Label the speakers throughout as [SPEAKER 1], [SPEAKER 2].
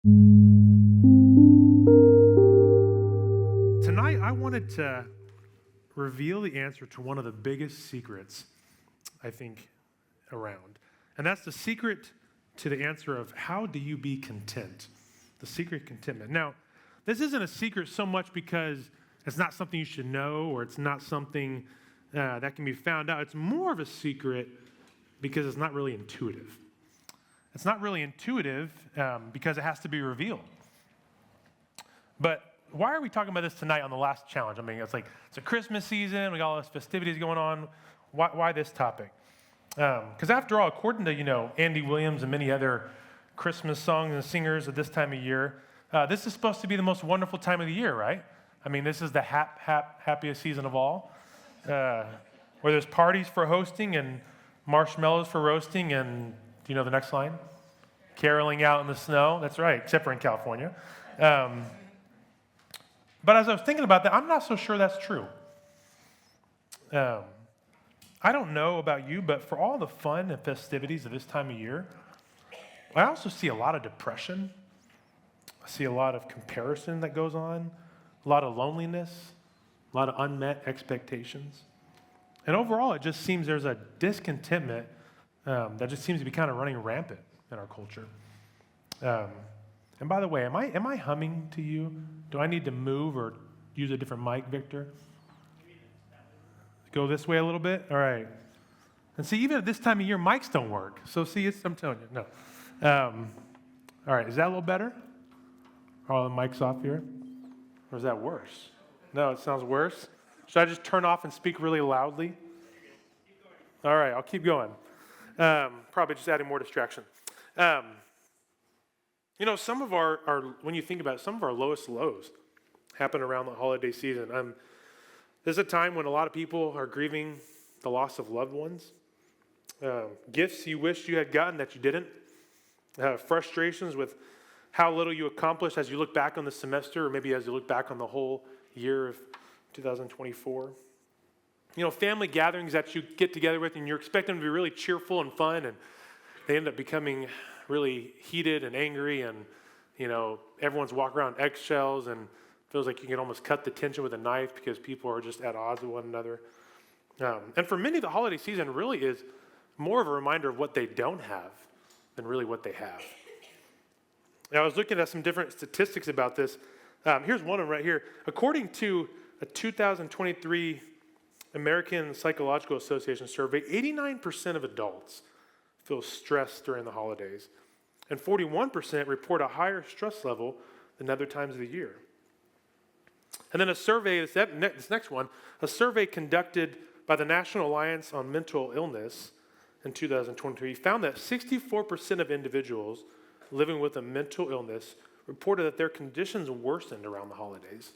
[SPEAKER 1] Tonight, I wanted to reveal the answer to one of the biggest secrets, I think, around. And that's the secret to the answer of how do you be content? The secret of contentment. Now, this isn't a secret so much because it's not something you should know or it's not something that can be found out. It's more of a secret because it's not really intuitive. It's not really intuitive because it has to be revealed. But why are we talking about this tonight on the last challenge? I mean, it's a Christmas season. We got all these festivities going on. Why this topic? Because after all, according to, Andy Williams and many other Christmas songs and singers at this time of year, this is supposed to be the most wonderful time of the year, right? I mean, this is the happiest season of all, where there's parties for hosting and marshmallows for roasting and, the next line? Caroling out in the snow. That's right, except for in California. But as I was thinking about that, I'm not so sure that's true. I don't know about you, but for all the fun and festivities of this time of year, I also see a lot of depression. I see a lot of comparison that goes on, a lot of loneliness, a lot of unmet expectations. And overall, it just seems there's a discontentment that just seems to be kind of running rampant in our culture. And by the way, am I humming to you? Do I need to move or use a different mic, Victor? Go this way a little bit? All right. And see, even at this time of year, mics don't work. So see, I'm telling you, no. All right, is that a little better? Are all the mics off here? Or is that worse? No, it sounds worse. Should I just turn off and speak really loudly? All right, I'll keep going. Probably just adding more distraction. Some of our, when you think about it, some of our lowest lows happen around the holiday season. There's a time when a lot of people are grieving the loss of loved ones, gifts you wish you had gotten that you didn't, frustrations with how little you accomplished as you look back on the semester or maybe as you look back on the whole year of 2024. Family gatherings that you get together with and you're expecting them to be really cheerful and fun, and they end up becoming really heated and angry, and everyone's walking around eggshells and feels like you can almost cut the tension with a knife because people are just at odds with one another. And for many, the holiday season really is more of a reminder of what they don't have than really what they have. Now, I was looking at some different statistics about this. Here's one of them right here. According to a 2023 American Psychological Association survey, 89% of adults feel stressed during the holidays, and 41% report a higher stress level than other times of the year. And then a survey, this next one, a survey conducted by the National Alliance on Mental Illness in 2023 found that 64% of individuals living with a mental illness reported that their conditions worsened around the holidays.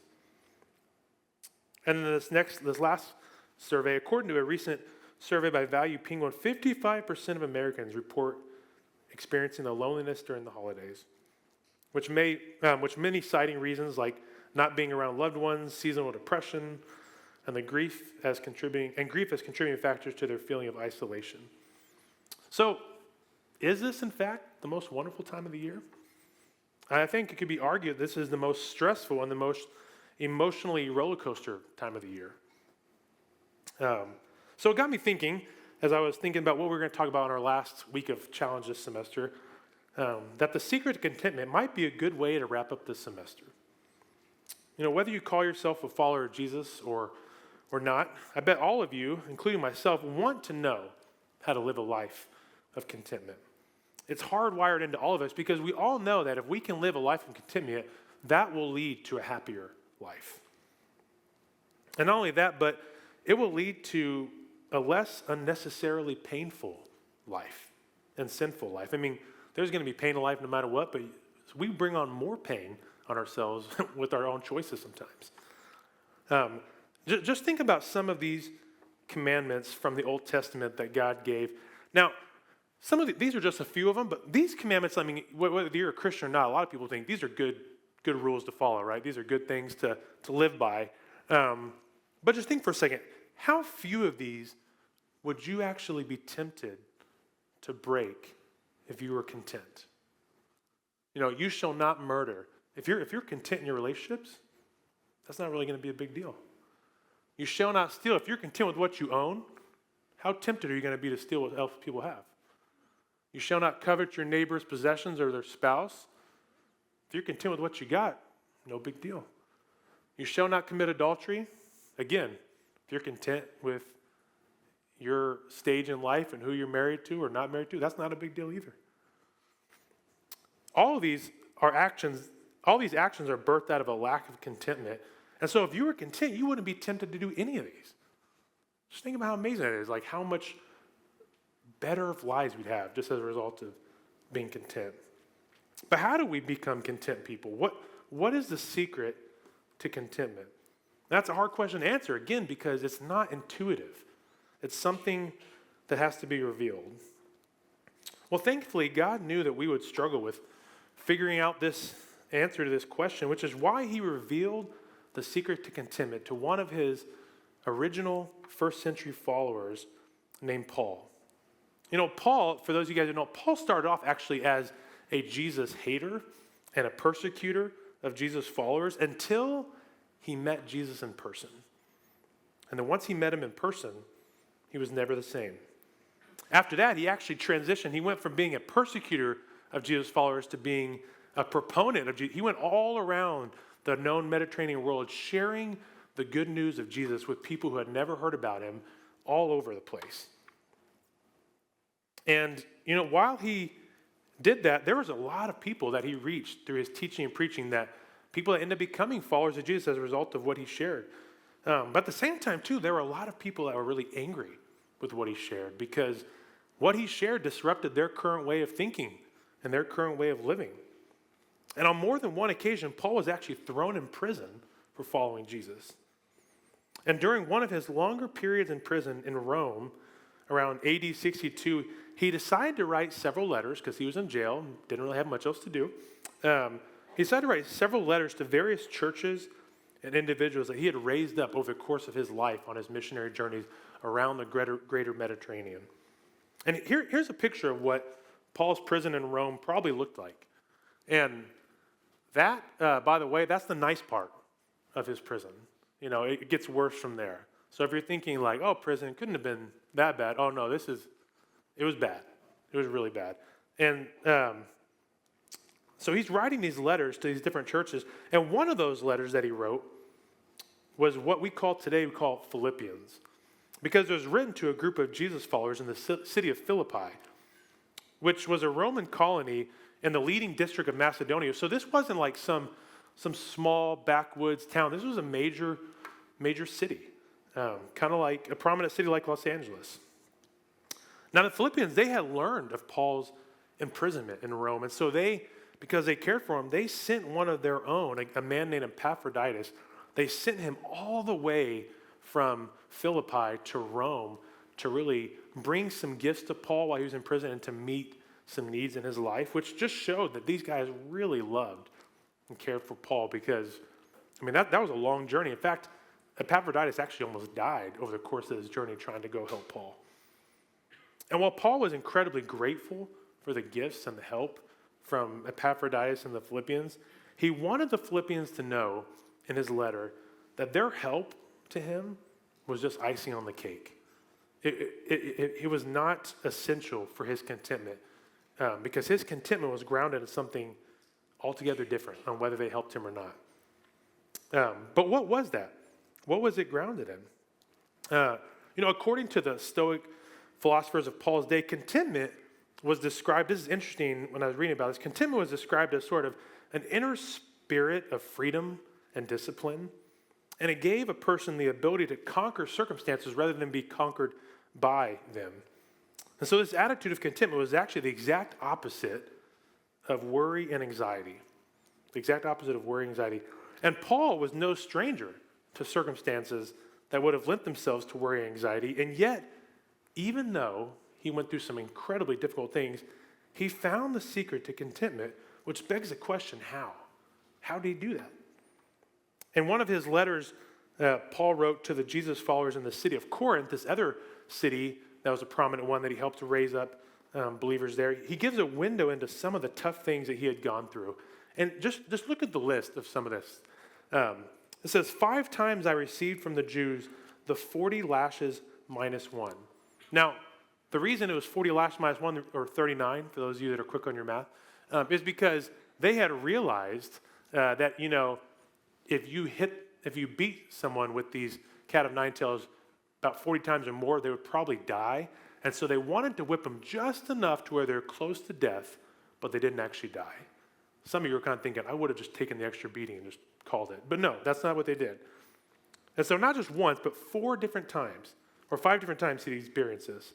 [SPEAKER 1] And then this last survey, according to a recent survey by Value Penguin, 55% of Americans report experiencing the loneliness during the holidays, which many citing reasons like not being around loved ones, seasonal depression, and grief as contributing factors to their feeling of isolation. So, is this in fact the most wonderful time of the year? I think it could be argued this is the most stressful and the most emotionally roller coaster time of the year. So it got me thinking, as I was thinking about what we were going to talk about in our last week of challenge this semester, that the secret to contentment might be a good way to wrap up this semester. Whether you call yourself a follower of Jesus or not, I bet all of you, including myself, want to know how to live a life of contentment. It's hardwired into all of us because we all know that if we can live a life of contentment, that will lead to a happier life. And not only that, but it will lead to a less unnecessarily painful life and sinful life. I mean, there's going to be pain in life no matter what, but we bring on more pain on ourselves with our own choices sometimes. Just think about some of these commandments from the Old Testament that God gave. Now, these are just a few of them, but these commandments, I mean, whether you're a Christian or not, a lot of people think these are good rules to follow, right? These are good things to live by. But just think for a second, how few of these would you actually be tempted to break if you were content? You shall not murder. If you're content in your relationships, that's not really going to be a big deal. You shall not steal. If you're content with what you own, how tempted are you going to be to steal what else people have? You shall not covet your neighbor's possessions or their spouse. If you're content with what you got, no big deal. You shall not commit adultery. Again, if you're content with your stage in life and who you're married to or not married to, that's not a big deal either. All these actions are birthed out of a lack of contentment. And so if you were content, you wouldn't be tempted to do any of these. Just think about how amazing it is, like how much better lives we'd have just as a result of being content. But how do we become content people? What is the secret to contentment? That's a hard question to answer, again, because it's not intuitive. It's something that has to be revealed. Well, thankfully, God knew that we would struggle with figuring out this answer to this question, which is why he revealed the secret to contentment to one of his original first century followers named Paul. Paul, for those of you guys who know, Paul started off actually as a Jesus hater and a persecutor of Jesus' followers until he met Jesus in person. And then once he met him in person, he was never the same. After that, he actually transitioned. He went from being a persecutor of Jesus' followers to being a proponent of Jesus. He went all around the known Mediterranean world sharing the good news of Jesus with people who had never heard about him all over the place. And, while he did that, there was a lot of people that he reached through his teaching and preaching, that people that ended up becoming followers of Jesus as a result of what he shared. But at the same time, too, there were a lot of people that were really angry with what he shared because what he shared disrupted their current way of thinking and their current way of living. And on more than one occasion, Paul was actually thrown in prison for following Jesus. And during one of his longer periods in prison in Rome, around AD 62, he decided to write several letters because he was in jail and didn't really have much else to do. He decided to write several letters to various churches and individuals that he had raised up over the course of his life on his missionary journeys around the greater Mediterranean. And here's a picture of what Paul's prison in Rome probably looked like. And that, by the way, that's the nice part of his prison. It gets worse from there. So if you're thinking like, oh, prison couldn't have been that bad. Oh, no, it was bad. It was really bad. And so he's writing these letters to these different churches. And one of those letters that he wrote was what we call Philippians, because it was written to a group of Jesus followers in the city of Philippi, which was a Roman colony in the leading district of Macedonia. So this wasn't like some small backwoods town. This was a major city, kind of like a prominent city like Los Angeles. Now the Philippians, they had learned of Paul's imprisonment in Rome. And so because they cared for him, they sent one of their own, a man named Epaphroditus. They sent him all the way from Philippi to Rome to really bring some gifts to Paul while he was in prison and to meet some needs in his life, which just showed that these guys really loved and cared for Paul because, that was a long journey. In fact, Epaphroditus actually almost died over the course of his journey trying to go help Paul. And while Paul was incredibly grateful for the gifts and the help from Epaphroditus and the Philippians, he wanted the Philippians to know in his letter that their help to him was just icing on the cake. It was not essential for his contentment because his contentment was grounded in something altogether different on whether they helped him or not. But what was that? What was it grounded in? According to the Stoic philosophers of Paul's day, contentment was described, this is interesting when I was reading about this, contentment was described as sort of an inner spirit of freedom and discipline, and it gave a person the ability to conquer circumstances rather than be conquered by them. And so this attitude of contentment was actually the exact opposite of worry and anxiety. The exact opposite of worry and anxiety. And Paul was no stranger to circumstances that would have lent themselves to worry and anxiety, and yet, even though he went through some incredibly difficult things, he found the secret to contentment, which begs the question, how? How did he do that? In one of his letters, Paul wrote to the Jesus followers in the city of Corinth, this other city that was a prominent one that he helped to raise up believers there, he gives a window into some of the tough things that he had gone through. And just look at the list of some of this. It says, 5 times I received from the Jews the 40 lashes minus 1. Now, the reason it was 40 lashes minus 1, or 39, for those of you that are quick on your math, is because they had realized that, if you beat someone with these cat of nine tails about 40 times or more, they would probably die. And so they wanted to whip them just enough to where they're close to death, but they didn't actually die. Some of you are kind of thinking, I would have just taken the extra beating and just called it. But no, that's not what they did. And so not just once, but 4 different times, or 5 different times he experiences.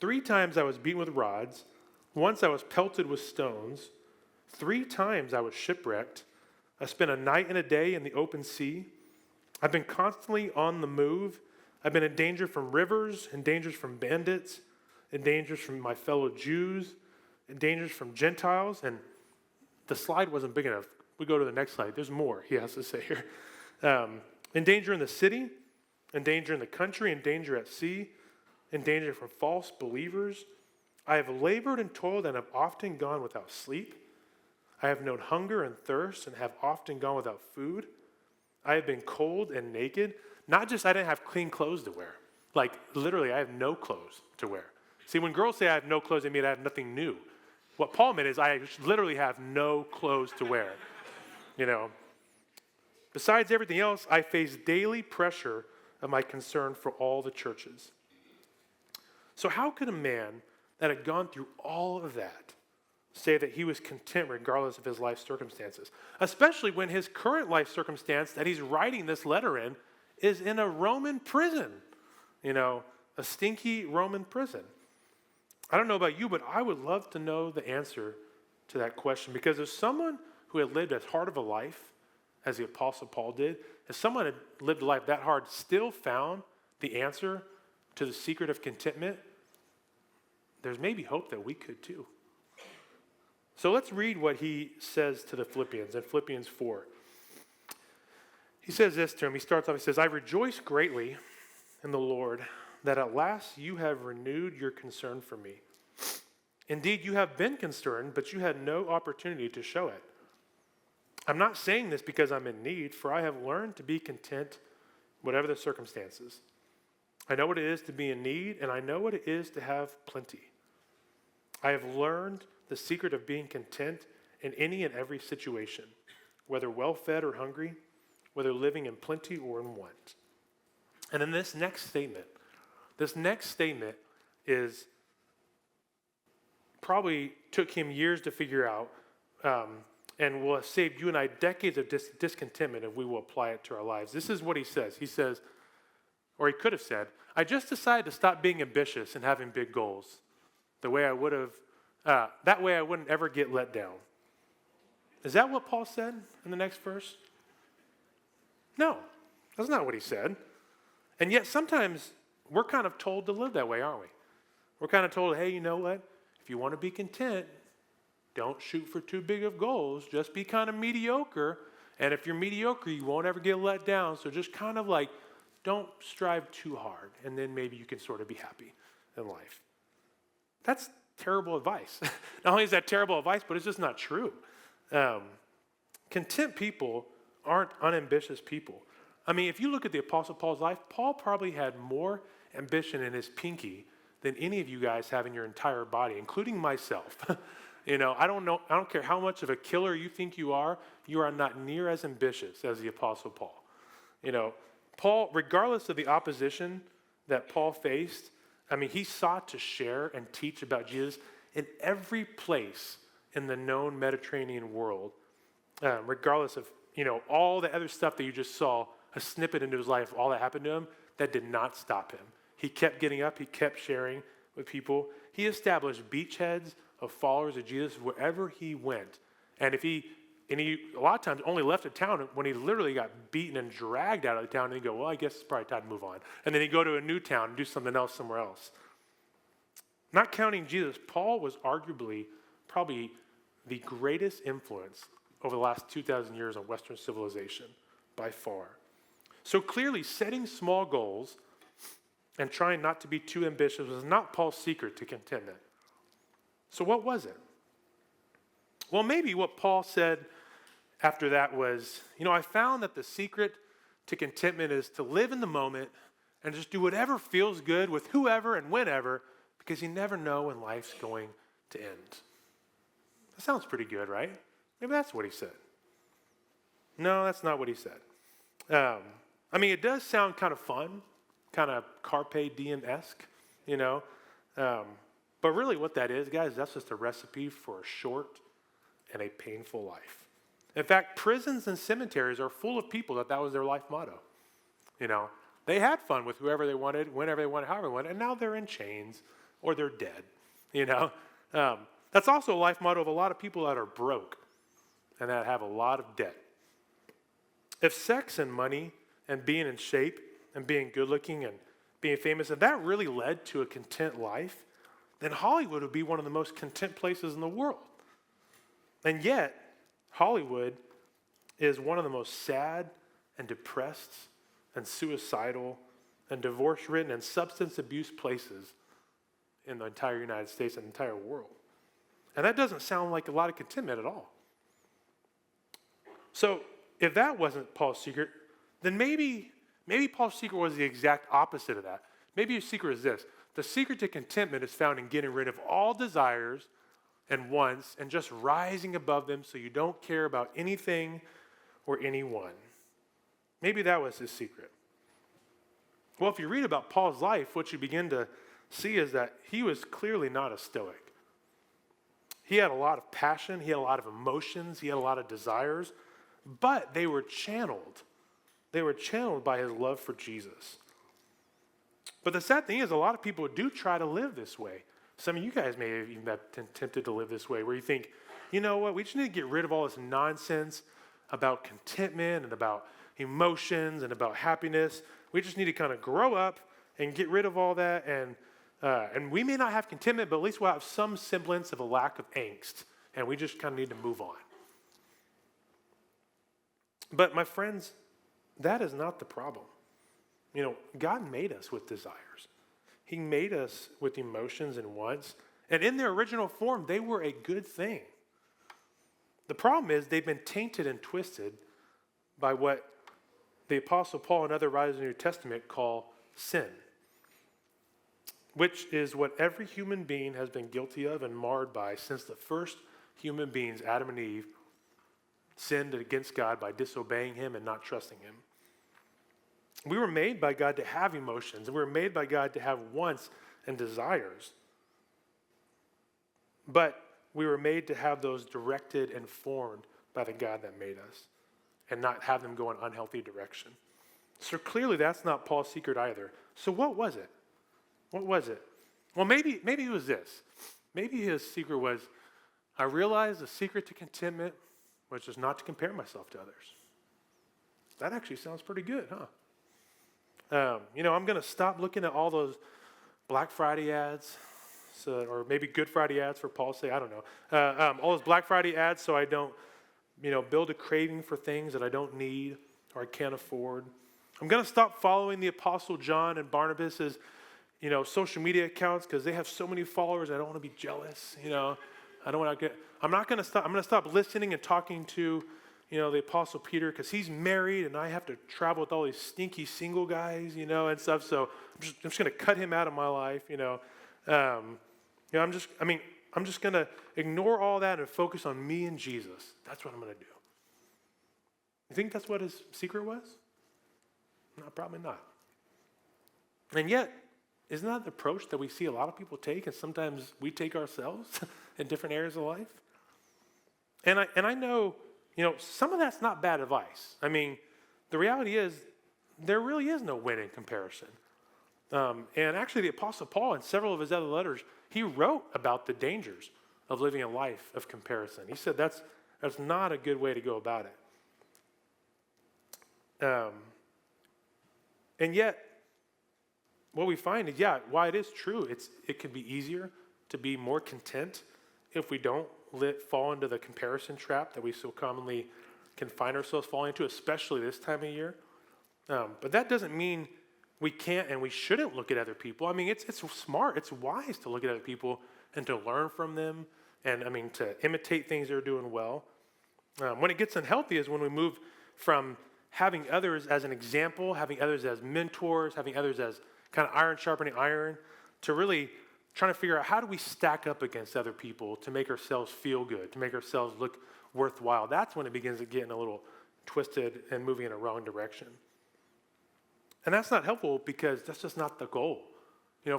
[SPEAKER 1] 3 times I was beaten with rods. Once I was pelted with stones. 3 times I was shipwrecked. I spent a night and a day in the open sea. I've been constantly on the move. I've been in danger from rivers, in dangers from bandits, in dangers from my fellow Jews, in dangers from Gentiles. And the slide wasn't big enough. We go to the next slide. There's more, he has to say here. In danger in the city, in danger in the country, in danger at sea, in danger from false believers. I have labored and toiled and have often gone without sleep. I have known hunger and thirst and have often gone without food. I have been cold and naked. Not just I didn't have clean clothes to wear. Like literally I have no clothes to wear. See, when girls say I have no clothes, they mean I have nothing new. What Paul meant is I literally have no clothes to wear. Besides everything else, I face daily pressure of my concern for all the churches. So how could a man that had gone through all of that say that he was content regardless of his life circumstances? Especially when his current life circumstance that he's writing this letter in is in a Roman prison. A stinky Roman prison. I don't know about you, but I would love to know the answer to that question, because if someone who had lived as hard of a life as the Apostle Paul did, if someone had lived a life that hard still found the answer to the secret of contentment, there's maybe hope that we could too. So let's read what he says to the Philippians in Philippians 4. He says this to him. He starts off, he says, I rejoice greatly in the Lord that at last you have renewed your concern for me. Indeed, you have been concerned, but you had no opportunity to show it. I'm not saying this because I'm in need, for I have learned to be content whatever the circumstances. I know what it is to be in need, and I know what it is to have plenty. I have learned the secret of being content in any and every situation, whether well-fed or hungry, whether living in plenty or in want. And in this next statement is probably took him years to figure out, and will have saved you and I decades of discontentment if we will apply it to our lives. This is what he says. He says, or he could have said, I just decided to stop being ambitious and having big goals. The way I would have, that way I wouldn't ever get let down. Is that what Paul said in the next verse? No, that's not what he said. And yet sometimes we're kind of told to live that way, aren't we? We're kind of told, hey, you know what? If you want to be content, don't shoot for too big of goals. Just be kind of mediocre. And if you're mediocre, you won't ever get let down. So just kind of like, don't strive too hard. And then maybe you can sort of be happy in life. That's terrible advice. Not only is that terrible advice, but it's just not true. Content people aren't unambitious people. I mean, if you look at the Apostle Paul's life, Paul probably had more ambition in his pinky than any of you guys have in your entire body, including myself. I don't care how much of a killer you think you are not near as ambitious as the Apostle Paul. Paul, regardless of the opposition that Paul faced, he sought to share and teach about Jesus in every place in the known Mediterranean world, regardless of, all the other stuff that you just saw, a snippet into his life, all that happened to him, that did not stop him. He kept getting up. He kept sharing with people. He established beachheads of followers of Jesus wherever he went. And he a lot of times only left a town when he literally got beaten and dragged out of the town, and he'd go, well, I guess it's probably time to move on. And then he'd go to a new town and do something else somewhere else. Not counting Jesus, Paul was arguably probably the greatest influence over the last 2,000 years on Western civilization by far. So clearly, setting small goals and trying not to be too ambitious was not Paul's secret to contentment. So what was it? Well, maybe what Paul said after that was, I found that the secret to contentment is to live in the moment and just do whatever feels good with whoever and whenever, because you never know when life's going to end. That sounds pretty good, right? Maybe that's what he said. No, that's not what he said. It does sound kind of fun, kind of Carpe Diem-esque, But really what that is, guys, that's just a recipe for a short and a painful life. In fact, prisons and cemeteries are full of people that was their life motto. They had fun with whoever they wanted, whenever they wanted, however they wanted, and now they're in chains or they're dead, That's also a life motto of a lot of people that are broke and that have a lot of debt. If sex and money and being in shape and being good looking and being famous, if that really led to a content life, then Hollywood would be one of the most content places in the world. And yet, Hollywood is one of the most sad and depressed and suicidal and divorce-ridden and substance abuse places in the entire United States and the entire world. And that doesn't sound like a lot of contentment at all. So if that wasn't Paul's secret, then maybe Paul's secret was the exact opposite of that. Maybe his secret is this. The secret to contentment is found in getting rid of all desires and wants and just rising above them so you don't care about anything or anyone. Maybe that was his secret. Well, if you read about Paul's life, what you begin to see is that he was clearly not a stoic. He had a lot of passion, he had a lot of emotions, he had a lot of desires, but they were channeled. They were channeled by his love for Jesus. But the sad thing is, a lot of people do try to live this way. Some of you guys may have even been tempted to live this way, where you think, you know what, we just need to get rid of all this nonsense about contentment and about emotions and about happiness. We just need to kind of grow up and get rid of all that. And we may not have contentment, but at least we'll have some semblance of a lack of angst. And we just kind of need to move on. But my friends, that is not the problem. God made us with desires. He made us with emotions and wants. And in their original form, they were a good thing. The problem is they've been tainted and twisted by what the Apostle Paul and other writers of the New Testament call sin, which is what every human being has been guilty of and marred by since the first human beings, Adam and Eve, sinned against God by disobeying him and not trusting him. We were made by God to have emotions, and we were made by God to have wants and desires. But we were made to have those directed and formed by the God that made us and not have them go in unhealthy direction. So clearly that's not Paul's secret either. So what was it? What was it? Well, maybe it was this. Maybe his secret was, I realized the secret to contentment was just not to compare myself to others. That actually sounds pretty good, huh? I'm going to stop looking at all those Black Friday ads, or maybe Good Friday ads for Paul's sake, I don't know. All those Black Friday ads so I don't, build a craving for things that I don't need or I can't afford. I'm going to stop following the Apostle John and Barnabas's, social media accounts because they have so many followers. I don't want to be jealous. I'm going to stop listening and talking to, the Apostle Peter because he's married and I have to travel with all these stinky single guys, and stuff. So I'm just going to cut him out of my life. I'm just going to ignore all that and focus on me and Jesus. That's what I'm going to do. You think that's what his secret was? No, probably not. And yet, isn't that the approach that we see a lot of people take and sometimes we take ourselves in different areas of life? And I know, some of that's not bad advice. The reality is there really is no win in comparison. And actually the Apostle Paul in several of his other letters, he wrote about the dangers of living a life of comparison. He said that's not a good way to go about it. And yet, what we find is, while it is true, it can be easier to be more content if we don't fall into the comparison trap that we so commonly can find ourselves falling into, especially this time of year. But that doesn't mean we can't and we shouldn't look at other people. It's smart, it's wise to look at other people and to learn from them and, to imitate things they're doing well. When it gets unhealthy is when we move from having others as an example, having others as mentors, having others as kind of iron sharpening iron, to really trying to figure out how do we stack up against other people to make ourselves feel good, to make ourselves look worthwhile. That's when it begins to get a little twisted and moving in a wrong direction. And that's not helpful because that's just not the goal.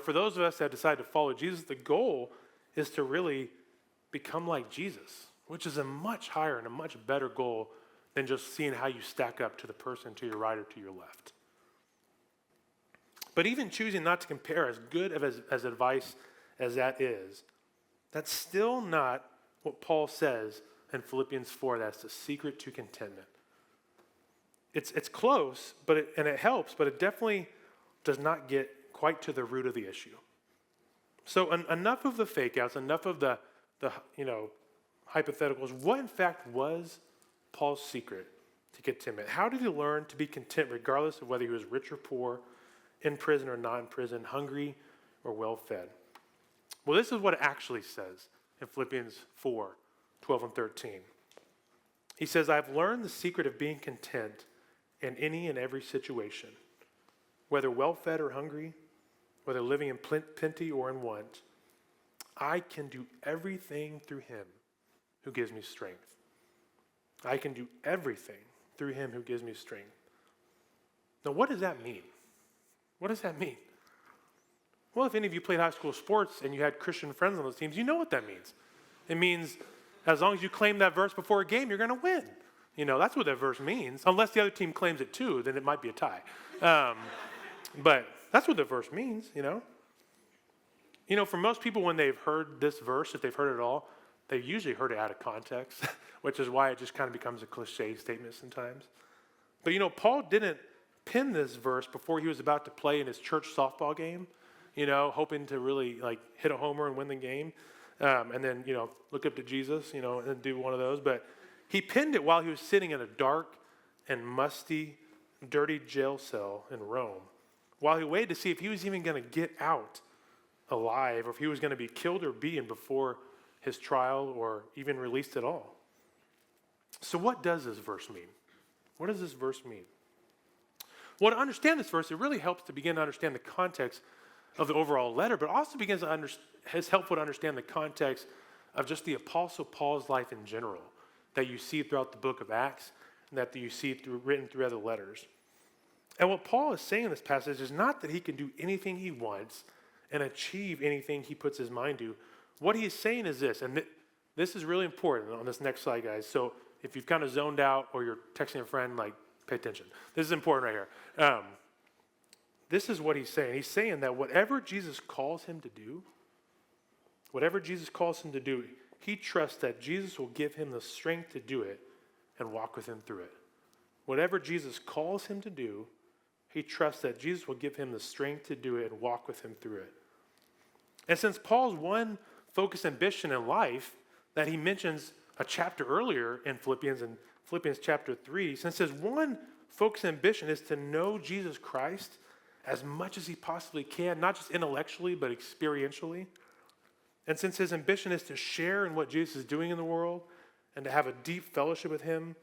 [SPEAKER 1] For those of us that decide to follow Jesus, the goal is to really become like Jesus, which is a much higher and a much better goal than just seeing how you stack up to the person to your right or to your left. But even choosing not to compare, as good as advice as that is, that's still not what Paul says in Philippians 4, that's the secret to contentment. It's close, and it helps, but it definitely does not get quite to the root of the issue. So enough of the fake outs, enough of the hypotheticals. What in fact was Paul's secret to contentment? How did he learn to be content regardless of whether he was rich or poor, in prison or not in prison, hungry or well-fed? Well, this is what it actually says in Philippians 4, 12 and 13. He says, "I've learned the secret of being content in any and every situation, whether well-fed or hungry, whether living in plenty or in want. I can do everything through him who gives me strength." I can do everything through him who gives me strength. Now, what does that mean? What does that mean? Well, if any of you played high school sports and you had Christian friends on those teams, you know what that means. It means as long as you claim that verse before a game, you're going to win. That's what that verse means. Unless the other team claims it too, then it might be a tie. But that's what the verse means, For most people, when they've heard this verse, if they've heard it at all, they've usually heard it out of context, which is why it just kind of becomes a cliche statement sometimes. But Paul didn't pen this verse before he was about to play in his church softball game, hoping to really hit a homer and win the game. And then, look up to Jesus, and do one of those. But he penned it while he was sitting in a dark and musty, dirty jail cell in Rome, while he waited to see if he was even going to get out alive, or if he was going to be killed or beaten before his trial or even released at all. So what does this verse mean? What does this verse mean? Well, to understand this verse, it really helps to begin to understand the context of the overall letter, but also is helpful to understand the context of just the Apostle Paul's life in general that you see throughout the book of Acts and that you see written through other letters. And what Paul is saying in this passage is not that he can do anything he wants and achieve anything he puts his mind to. What he is saying is this, and this is really important on this next slide, guys. So if you've kind of zoned out or you're texting a friend, pay attention. This is important right here. This is what he's saying. He's saying that whatever Jesus calls him to do, he trusts that Jesus will give him the strength to do it and walk with him through it. Whatever Jesus calls him to do, he trusts that Jesus will give him the strength to do it and walk with him through it. And since Paul's one focused ambition in life that he mentions a chapter earlier in Philippians chapter 3, since his one focused ambition is to know Jesus Christ as much as he possibly can, not just intellectually, but experientially. And since his ambition is to share in what Jesus is doing in the world and to have a deep fellowship with him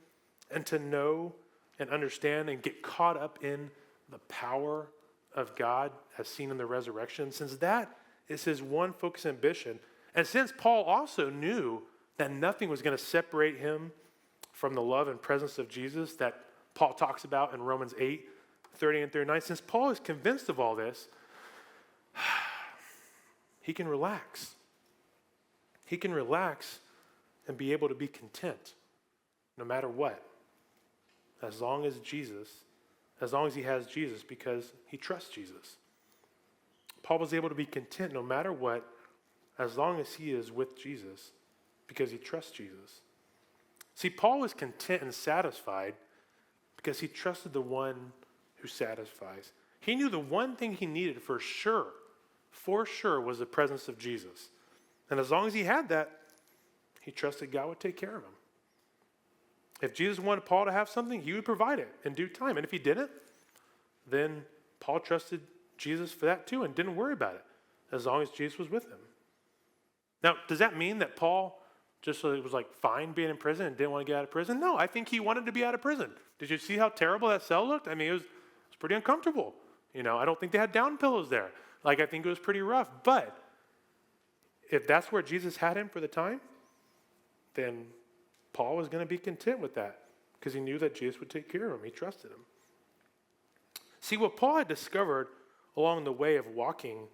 [SPEAKER 1] and to know and understand and get caught up in the power of God as seen in the resurrection, since that is his one focused ambition, and since Paul also knew that nothing was going to separate him from the love and presence of Jesus that Paul talks about in Romans 8, 30 and 39, since Paul is convinced of all this, he can relax. He can relax and be able to be content no matter what, as long as he has Jesus, because he trusts Jesus. Paul was able to be content no matter what, as long as he is with Jesus, because he trusts Jesus. See, Paul was content and satisfied because he trusted the one who satisfies. He knew the one thing he needed for sure, was the presence of Jesus. And as long as he had that, he trusted God would take care of him. If Jesus wanted Paul to have something, he would provide it in due time. And if he didn't, then Paul trusted Jesus for that too and didn't worry about it as long as Jesus was with him. Now, does that mean that Paul just was like fine being in prison and didn't want to get out of prison? No, I think he wanted to be out of prison. Did you see how terrible that cell looked? I mean, it was pretty uncomfortable. I don't think they had down pillows there. Like, I think it was pretty rough. But if that's where Jesus had him for the time, then Paul was going to be content with that because he knew that Jesus would take care of him. He trusted him. See, what Paul had discovered along the way of walking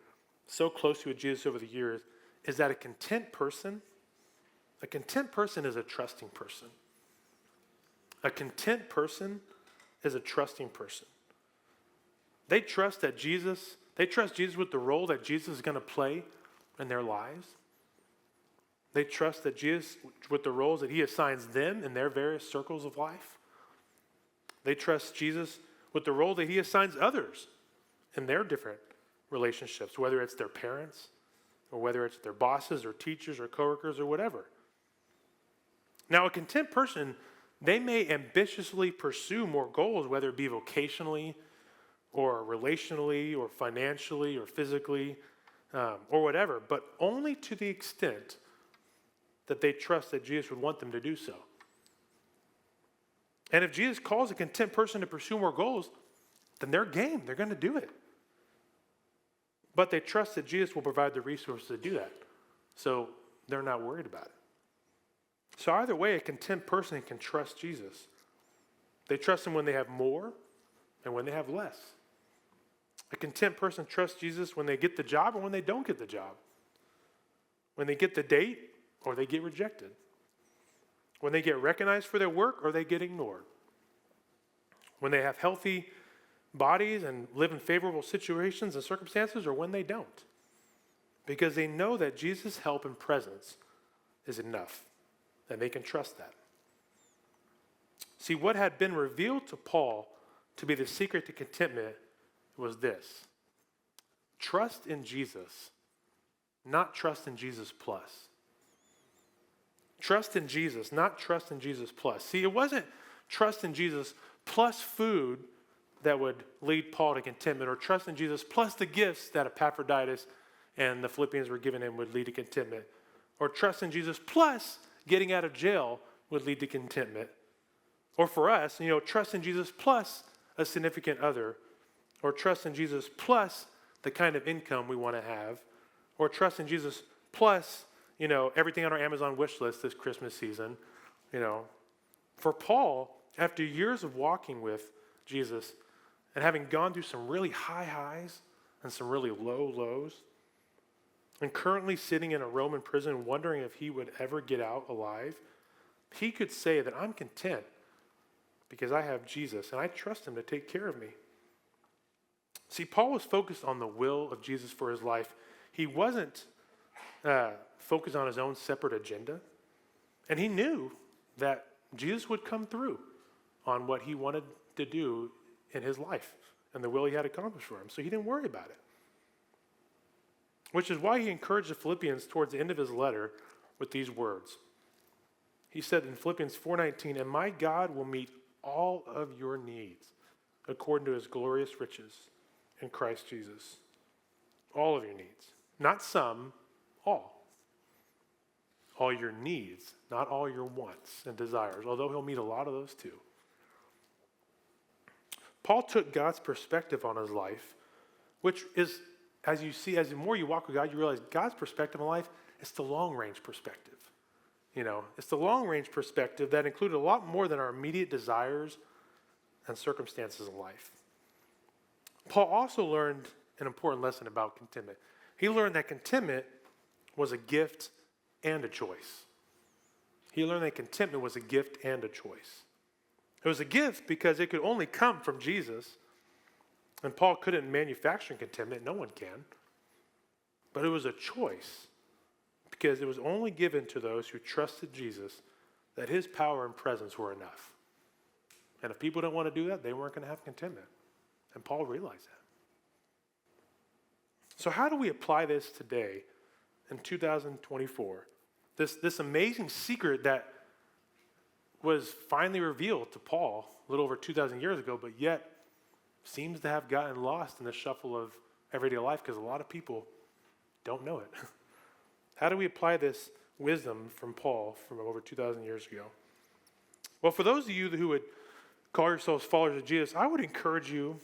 [SPEAKER 1] so closely with Jesus over the years is that a content person is a trusting person. A content person is a trusting person. They trust Jesus with the role that Jesus is going to play in their lives. They trust that Jesus with the roles that he assigns them in their various circles of life. They trust Jesus with the role that he assigns others in their different relationships, whether it's their parents or whether it's their bosses or teachers or coworkers or whatever. Now, a content person, they may ambitiously pursue more goals, whether it be vocationally or relationally or financially or physically or whatever, but only to the extent that they trust that Jesus would want them to do so. And if Jesus calls a content person to pursue more goals, then they're game. They're going to do it. But they trust that Jesus will provide the resources to do that. So they're not worried about it. So either way, a content person can trust Jesus. They trust him when they have more and when they have less. A content person trusts Jesus when they get the job and when they don't get the job. When they get the date or they get rejected. When they get recognized for their work or they get ignored. When they have healthy bodies and live in favorable situations and circumstances or when they don't. Because they know that Jesus' help and presence is enough. And they can trust that. See, what had been revealed to Paul to be the secret to contentment was this. Trust in Jesus, not trust in Jesus plus. Trust in Jesus, not trust in Jesus plus. See, it wasn't trust in Jesus plus food that would lead Paul to contentment, or trust in Jesus plus the gifts that Epaphroditus and the Philippians were giving him would lead to contentment, or trust in Jesus plus getting out of jail would lead to contentment. Or for us, trust in Jesus plus a significant other, or trust in Jesus plus the kind of income we want to have, or trust in Jesus plus, everything on our Amazon wish list this Christmas season. For Paul, after years of walking with Jesus and having gone through some really high highs and some really low lows, and currently sitting in a Roman prison wondering if he would ever get out alive, he could say that I'm content because I have Jesus and I trust him to take care of me. See, Paul was focused on the will of Jesus for his life. He wasn't focused on his own separate agenda. And he knew that Jesus would come through on what he wanted to do in his life and the will he had accomplished for him. So he didn't worry about it. Which is why he encouraged the Philippians towards the end of his letter with these words. He said in Philippians 4:19, "And my God will meet all of your needs according to his glorious riches in Christ Jesus." All of your needs. Not some, all. All your needs, not all your wants and desires, although he'll meet a lot of those too. Paul took God's perspective on his life, which is, as you see, as the more you walk with God, you realize God's perspective on life is the long-range perspective. It's the long-range perspective that included a lot more than our immediate desires and circumstances in life. Paul also learned an important lesson about contentment. He learned that contentment was a gift and a choice. He learned that contentment was a gift and a choice. It was a gift because it could only come from Jesus. And Paul couldn't manufacture contentment. No one can. But it was a choice because it was only given to those who trusted Jesus that his power and presence were enough. And if people don't want to do that, they weren't going to have contentment. And Paul realized that. So how do we apply this today in 2024? This amazing secret that was finally revealed to Paul a little over 2,000 years ago, but yet seems to have gotten lost in the shuffle of everyday life because a lot of people don't know it. How do we apply this wisdom from Paul from over 2,000 years ago? Well, for those of you who would call yourselves followers of Jesus, I would encourage you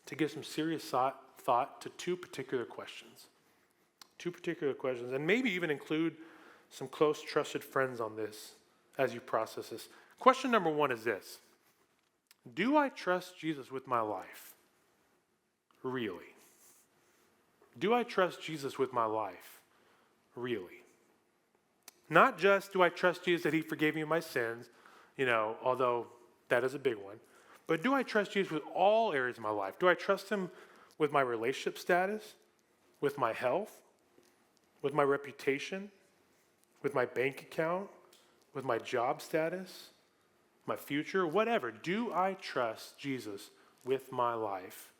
[SPEAKER 1] to give some serious thought to two particular questions. Two particular questions, and maybe even include some close, trusted friends on this as you process this. Question number one is this: do I trust Jesus with my life? Really? Do I trust Jesus with my life? Really? Not just do I trust Jesus that he forgave me my sins, although that is a big one, but do I trust Jesus with all areas of my life? Do I trust him with my relationship status, with my health, with my reputation, with my bank account, with my job status, my future, whatever? Do I trust Jesus with my life?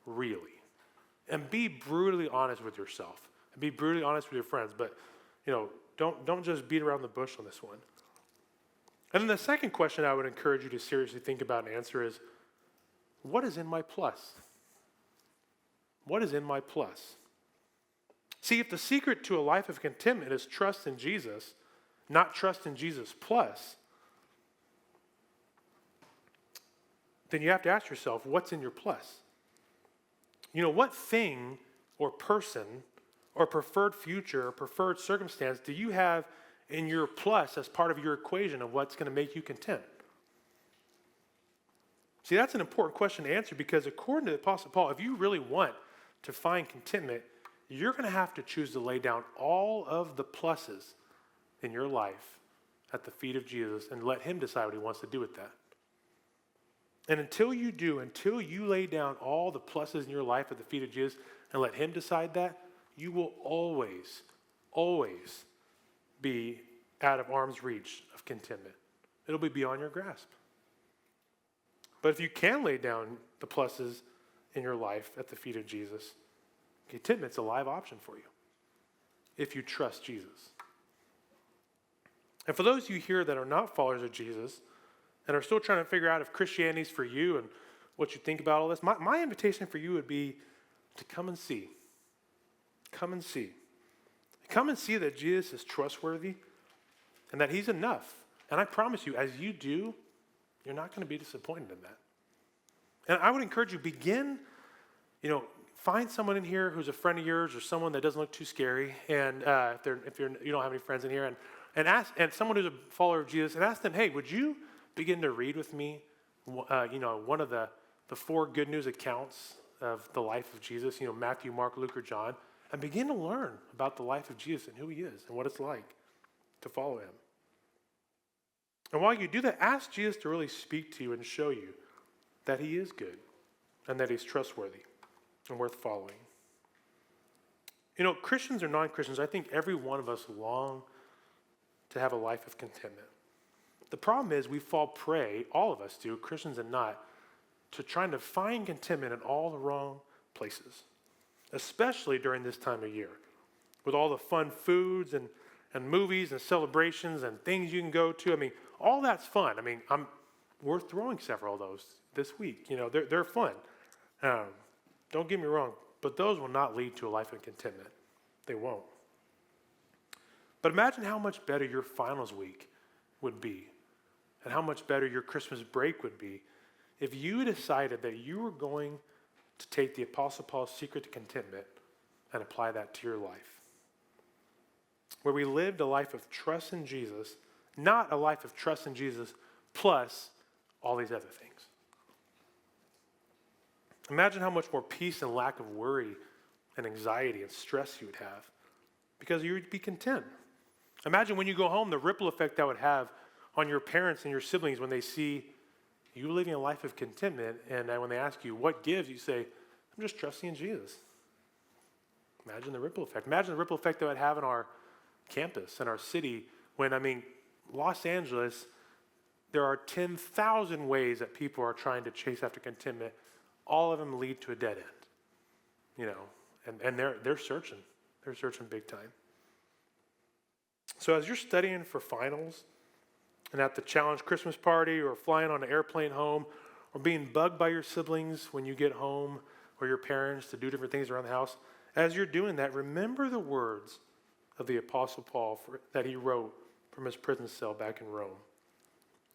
[SPEAKER 1] Really? And be brutally honest with yourself. And be brutally honest with your friends. But, don't just beat around the bush on this one. And then the second question I would encourage you to seriously think about and answer is, what is in my plus? What is in my plus? See, if the secret to a life of contentment is trust in Jesus, not trust in Jesus plus, then you have to ask yourself, what's in your plus? What thing or person or preferred future or preferred circumstance do you have in your plus as part of your equation of what's going to make you content? See, that's an important question to answer, because according to the Apostle Paul, if you really want to find contentment, you're going to have to choose to lay down all of the pluses in your life at the feet of Jesus and let him decide what he wants to do with that. And until you lay down all the pluses in your life at the feet of Jesus and let him decide that, you will always, always be out of arm's reach of contentment. It'll be beyond your grasp. But if you can lay down the pluses in your life at the feet of Jesus, contentment's a live option for you if you trust Jesus. And for those of you here that are not followers of Jesus and are still trying to figure out if Christianity's for you and what you think about all this, my invitation for you would be to come and see. Come and see. Come and see that Jesus is trustworthy and that he's enough. And I promise you, as you do, you're not going to be disappointed in that. And I would encourage you, begin, find someone in here who's a friend of yours or someone that doesn't look too scary. And if you don't have any friends in here, and someone who's a follower of Jesus, and ask them, hey, would you begin to read with me, one of the four good news accounts of the life of Jesus, Matthew, Mark, Luke, or John, and begin to learn about the life of Jesus and who he is and what it's like to follow him. And while you do that, ask Jesus to really speak to you and show you that he is good and that he's trustworthy and worth following. Christians or non-Christians, I think every one of us long to have a life of contentment. The problem is we fall prey, all of us do, Christians and not, to trying to find contentment in all the wrong places, especially during this time of year, with all the fun foods and movies and celebrations and things you can go to. All that's fun. We're throwing several of those this week. They're fun. Don't get me wrong, but those will not lead to a life of contentment. They won't. But imagine how much better your finals week would be and how much better your Christmas break would be if you decided that you were going to take the Apostle Paul's secret to contentment and apply that to your life. Where we lived a life of trust in Jesus, not a life of trust in Jesus plus all these other things. Imagine how much more peace and lack of worry and anxiety and stress you would have because you would be content. Imagine when you go home, the ripple effect that would have on your parents and your siblings when they see you living a life of contentment, and when they ask you, what gives, you say, I'm just trusting in Jesus. Imagine the ripple effect. Imagine the ripple effect that would have in our campus, in our city, when, Los Angeles, there are 10,000 ways that people are trying to chase after contentment. All of them lead to a dead end, and they're searching. They're searching big time. So as you're studying for finals and at the challenge Christmas party or flying on an airplane home or being bugged by your siblings when you get home or your parents to do different things around the house, as you're doing that, remember the words of the Apostle Paul that he wrote from his prison cell back in Rome,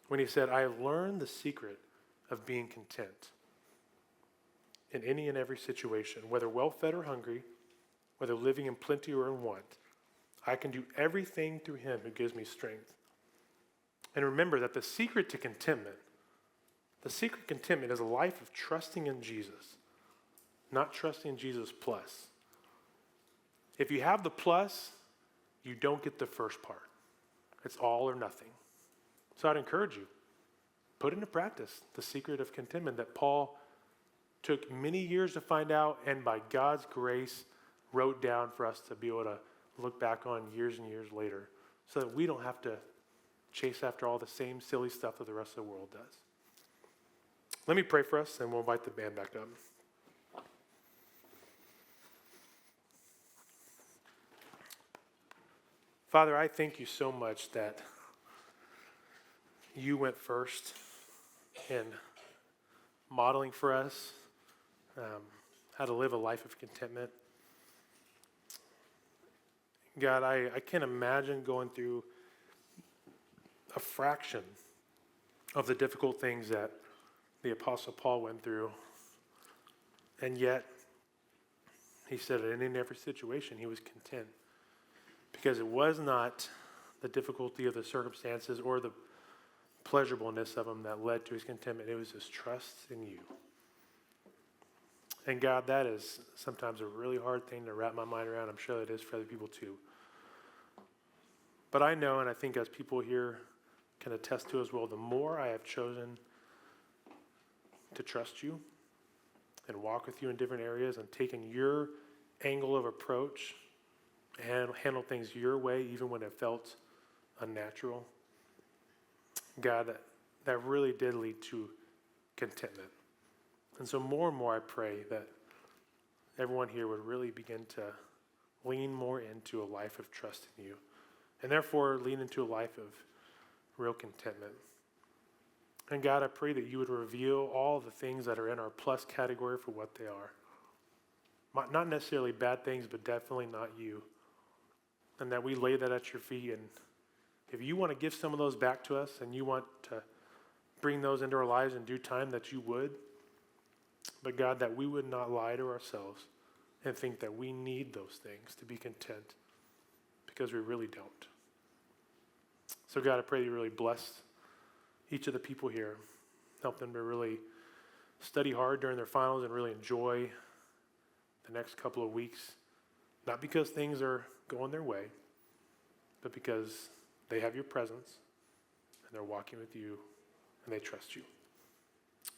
[SPEAKER 1] when he said, "I have learned the secret of being content in any and every situation, whether well-fed or hungry, whether living in plenty or in want. I can do everything through him who gives me strength." And remember that the secret to contentment is a life of trusting in Jesus, not trusting in Jesus plus. If you have the plus, you don't get the first part. It's all or nothing. So I'd encourage you, put into practice the secret of contentment that Paul took many years to find out, and by God's grace wrote down for us to be able to look back on years and years later, so that we don't have to chase after all the same silly stuff that the rest of the world does. Let me pray for us, and we'll invite the band back up. Father, I thank you so much that you went first in modeling for us how to live a life of contentment. God, I can't imagine going through a fraction of the difficult things that the Apostle Paul went through. And yet, he said that in every situation he was content. Because it was not the difficulty of the circumstances or the pleasurableness of them that led to his contentment. It was his trust in you. And God, that is sometimes a really hard thing to wrap my mind around. I'm sure it is for other people too. But I know, and I think as people here can attest to as well, the more I have chosen to trust you and walk with you in different areas and taken your angle of approach and handle things your way, even when it felt unnatural, God, that really did lead to contentment. And so more and more I pray that everyone here would really begin to lean more into a life of trust in you, and therefore lean into a life of real contentment. And God, I pray that you would reveal all the things that are in our plus category for what they are. Not necessarily bad things, but definitely not you. And that we lay that at your feet. And if you want to give some of those back to us and you want to bring those into our lives in due time, that you would. But God, that we would not lie to ourselves and think that we need those things to be content, because we really don't. So God, I pray that you really bless each of the people here. Help them to really study hard during their finals and really enjoy the next couple of weeks. Not because things are going their way, but because they have your presence and they're walking with you and they trust you.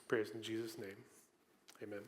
[SPEAKER 1] Praise in Jesus' name. Amen.